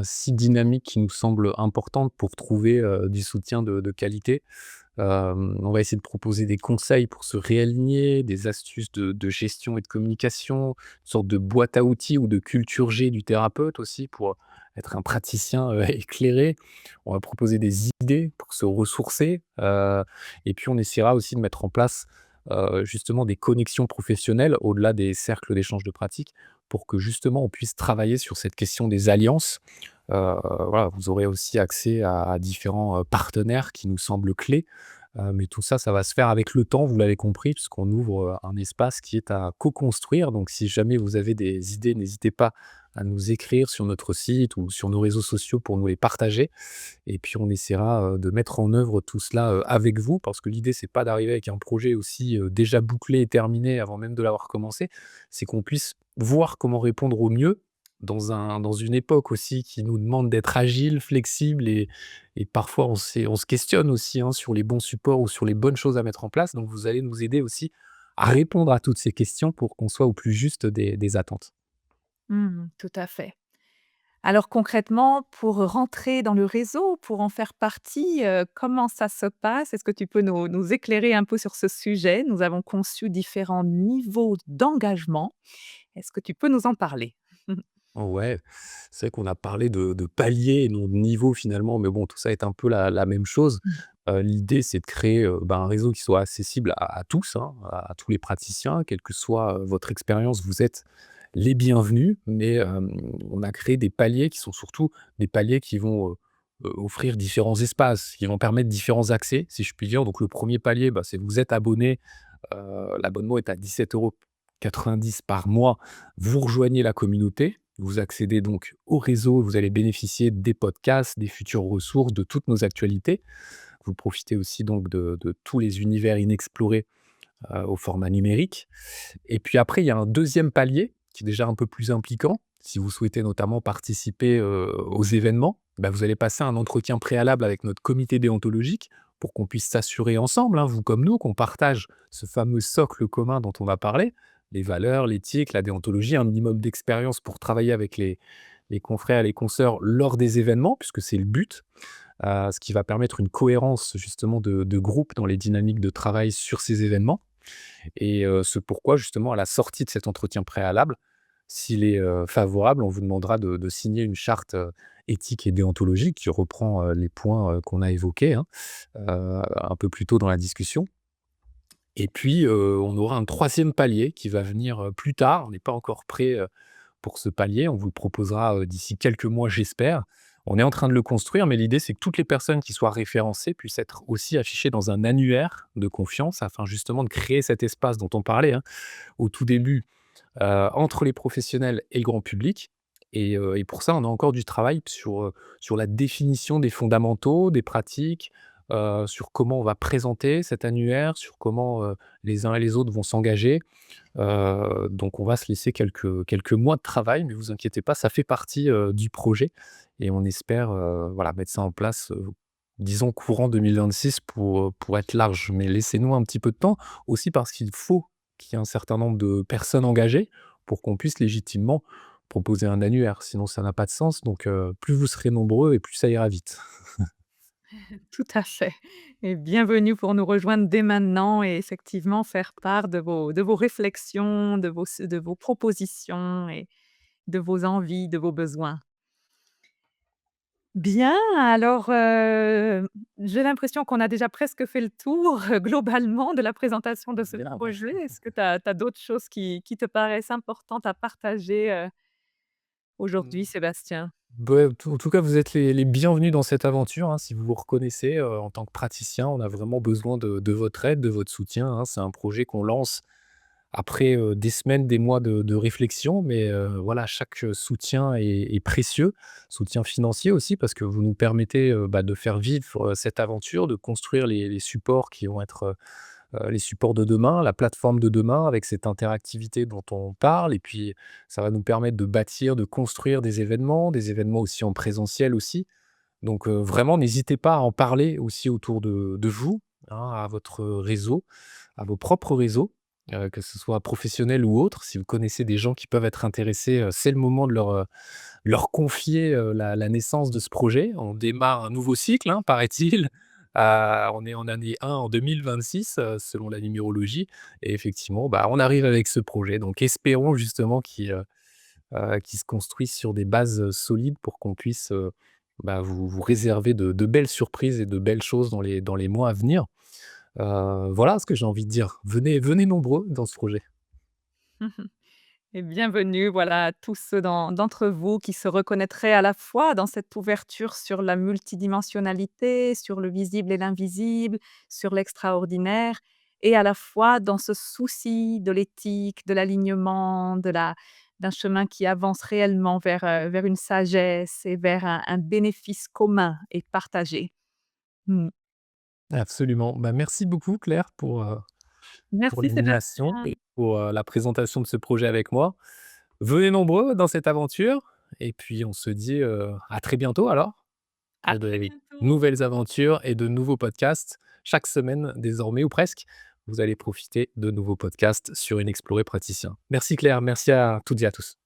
[SPEAKER 1] 6 dynamiques qui nous semblent importantes pour trouver, du soutien de qualité. On va essayer de proposer des conseils pour se réaligner, des astuces de gestion et de communication, une sorte de boîte à outils ou de culture G du thérapeute aussi pour être un praticien, éclairé. On va proposer des idées pour se ressourcer, et puis on essaiera aussi de mettre en place, justement des connexions professionnelles au-delà des cercles d'échange de pratiques pour que justement on puisse travailler sur cette question des alliances. Voilà, vous aurez aussi accès à différents, partenaires qui nous semblent clés, mais tout ça, ça va se faire avec le temps, vous l'avez compris, puisqu'on ouvre, un espace qui est à co-construire. Donc si jamais vous avez des idées, n'hésitez pas à nous écrire sur notre site ou sur nos réseaux sociaux pour nous les partager et puis on essaiera, de mettre en œuvre tout cela, avec vous parce que l'idée, c'est pas d'arriver avec un projet aussi, déjà bouclé et terminé avant même de l'avoir commencé. C'est qu'on puisse voir comment répondre au mieux dans une époque aussi qui nous demande d'être agile, flexible et parfois on se questionne aussi, hein, sur les bons supports ou sur les bonnes choses à mettre en place. Donc vous allez nous aider aussi à répondre à toutes ces questions pour qu'on soit au plus juste des attentes.
[SPEAKER 2] Mmh, tout à fait. Alors concrètement, pour rentrer dans le réseau, pour en faire partie, comment ça se passe? Est-ce que tu peux nous éclairer un peu sur ce sujet? Nous avons conçu différents niveaux d'engagement. Est-ce que tu peux nous en parler?
[SPEAKER 1] Ouais, c'est vrai qu'on a parlé de paliers et non de niveau finalement, mais bon, tout ça est un peu la même chose. L'idée, c'est de créer, un réseau qui soit accessible à tous, hein, à tous les praticiens, quelle que soit, votre expérience, vous êtes les bienvenus. Mais, on a créé des paliers qui sont surtout des paliers qui vont, offrir différents espaces, qui vont permettre différents accès, si je puis dire. Donc le premier palier, c'est vous êtes abonné, l'abonnement est à 17,90 € par mois. Vous rejoignez la communauté, vous accédez donc au réseau, vous allez bénéficier des podcasts, des futures ressources, de toutes nos actualités. Vous profitez aussi donc de tous les univers inexplorés, au format numérique et puis après, il y a un deuxième palier qui est déjà un peu plus impliquant. Si vous souhaitez notamment participer, aux événements, vous allez passer un entretien préalable avec notre comité déontologique pour qu'on puisse s'assurer ensemble, hein, vous comme nous, qu'on partage ce fameux socle commun dont on va parler, les valeurs, l'éthique, la déontologie, un minimum d'expérience pour travailler avec les confrères et les consoeurs lors des événements, puisque c'est le but, ce qui va permettre une cohérence justement de groupe dans les dynamiques de travail sur ces événements. Et ce pourquoi justement à la sortie de cet entretien préalable, s'il est, favorable, on vous demandera de signer une charte, éthique et déontologique qui reprend, les points, qu'on a évoqués, hein, un peu plus tôt dans la discussion. Et puis, on aura un troisième palier qui va venir, plus tard. On n'est pas encore prêt, pour ce palier. On vous le proposera, d'ici quelques mois, j'espère. On est en train de le construire, mais l'idée, c'est que toutes les personnes qui soient référencées puissent être aussi affichées dans un annuaire de confiance afin justement de créer cet espace dont on parlait, hein, au tout début, entre les professionnels et le grand public et pour ça, on a encore du travail sur la définition des fondamentaux, des pratiques, sur comment on va présenter cet annuaire, sur comment, les uns et les autres vont s'engager. Donc on va se laisser quelques mois de travail, mais vous inquiétez pas, ça fait partie, du projet et on espère, voilà, mettre ça en place, disons courant 2026 pour être large. Mais laissez-nous un petit peu de temps, aussi parce qu'il faut qu'il y ait un certain nombre de personnes engagées pour qu'on puisse légitimement proposer un annuaire, sinon ça n'a pas de sens. Donc plus vous serez nombreux et plus ça ira vite.
[SPEAKER 2] Tout à fait et bienvenue pour nous rejoindre dès maintenant et effectivement faire part de vos réflexions, de vos propositions et de vos envies, de vos besoins. Bien, alors, j'ai l'impression qu'on a déjà presque fait le tour, globalement de la présentation de ce
[SPEAKER 1] Bien, ouais.
[SPEAKER 2] projet. Est-ce que tu as d'autres choses qui te paraissent importantes à partager, aujourd'hui, Sébastien?
[SPEAKER 1] En tout cas, vous êtes les bienvenus dans cette aventure, hein, si vous vous reconnaissez, en tant que praticien, on a vraiment besoin de votre aide, de votre soutien, hein. C'est un projet qu'on lance après, des semaines, des mois de réflexion, mais voilà, chaque, soutien est précieux. Soutien financier aussi parce que vous nous permettez, de faire vivre, cette aventure, de construire les supports qui vont être, les supports de demain, la plateforme de demain avec cette interactivité dont on parle et puis ça va nous permettre de bâtir, de construire des événements aussi en présentiel aussi. Donc vraiment n'hésitez pas à en parler aussi autour de vous, hein, à votre réseau, à vos propres réseaux, que ce soit professionnels ou autres. Si vous connaissez des gens qui peuvent être intéressés, c'est le moment de leur confier, la naissance de ce projet. On démarre un nouveau cycle, hein, paraît-il. On est en année 1 en 2026, selon la numérologie et effectivement, bah, on arrive avec ce projet. Donc espérons justement qu'il se construise sur des bases, solides pour qu'on puisse, bah, vous réserver de belles surprises et de belles choses dans les mois à venir. Voilà ce que j'ai envie de dire. Venez nombreux dans ce projet.
[SPEAKER 2] Et bienvenue, voilà, à tous ceux d'entre vous qui se reconnaîtraient à la fois dans cette ouverture sur la multidimensionnalité, sur le visible et l'invisible, sur l'extraordinaire et à la fois dans ce souci de l'éthique, de l'alignement, d'un chemin qui avance réellement vers une sagesse et vers un bénéfice commun et partagé. Mmh.
[SPEAKER 1] Absolument. Bah, merci beaucoup Claire pour
[SPEAKER 2] Merci
[SPEAKER 1] l'animation
[SPEAKER 2] Sébastien.
[SPEAKER 1] et pour, la présentation de ce projet avec moi. Venez nombreux dans cette aventure et puis on se dit, à très bientôt alors
[SPEAKER 2] À
[SPEAKER 1] pour
[SPEAKER 2] très
[SPEAKER 1] de
[SPEAKER 2] bientôt.
[SPEAKER 1] nouvelles aventures et de nouveaux podcasts. Chaque semaine désormais ou presque, vous allez profiter de nouveaux podcasts sur Inexploré Praticien. Merci Claire, merci à toutes et à tous.